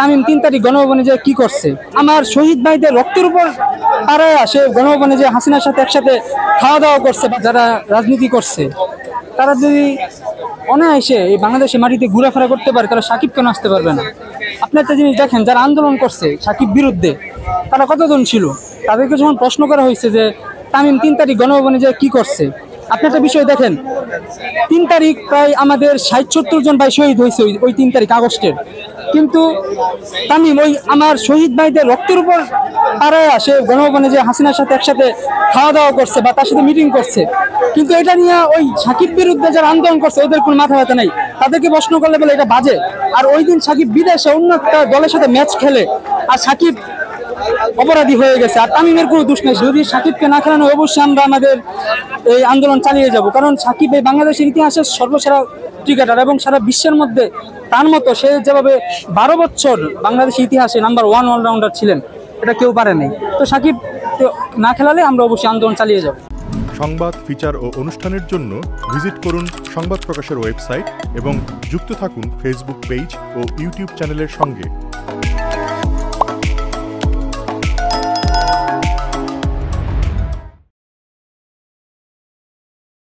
তামিম 3 তারিখ গণভবনে যে কি করছে, আমার শহীদ ভাইদের রক্তের উপর পাড়ায় সে গণভবনে যে হাসিনার সাথে একসাথে খাওয়া দাওয়া করছে বা যারা রাজনীতি করছে তারা যদি অনায়াসে এই বাংলাদেশে মাটিতে ঘোরাফেরা করতে পারে, তারা সাকিব কেন আসতে পারবে না? আপনি একটা জিনিস দেখেন, যারা আন্দোলন করছে সাকিব বিরুদ্ধে তারা কতজন ছিল? তাদেরকে যখন প্রশ্ন করা হয়েছে যে তামিম 3 তারিখ গণভবনে যে কি করছে, আপনি একটা বিষয় দেখেন, 3 তারিখ প্রায় আমাদের 60-70 জন ভাই শহীদ হয়েছে ওই 3 তারিখ আগস্টের, কিন্তু তামিম ওই আমার শহীদ ভাইদের রক্তের উপর পাড়ায় সে গণভবনে যে হাসিনার সাথে একসাথে খাওয়া দাওয়া করছে বা তার সাথে মিটিং করছে, কিন্তু এটা নিয়ে ওই সাকিব বিরুদ্ধে যারা আন্দোলন করছে ওদের কোনো মাথা ব্যথা নেই। তাদেরকে প্রশ্ন করলে বলে এটা বাজে। আর ওই দিন সাকিব বিদেশে অন্য একটা দলের সাথে ম্যাচ খেলে আর সাকিব অপরাধী হয়ে গেছে, আর তামিমের কোনো দোষ নেই। যদি সাকিবকে না খেলানো অবশ্যই আমরা আমাদের এই আন্দোলন চালিয়ে যাব, কারণ সাকিব এই বাংলাদেশের ইতিহাসের সর্বসেরা ক্রিকেটার এবং সারা বিশ্বের মধ্যে তার মতো সে যেভাবে 12 বছর বাংলাদেশের ইতিহাসে নাম্বার 1 অলরাউন্ডার ছিলেন, এটা কেউ পারে নাই। তো সাকিব না খেলালে আমরা অবশ্যই আন্দোলন চালিয়ে যাব। সংবাদ, ফিচার ও অনুষ্ঠানের জন্য ভিজিট করুন সংবাদ প্রকাশের ওয়েবসাইট এবং যুক্ত থাকুন ফেসবুক পেজ ও ইউটিউব চ্যানেলের সঙ্গে।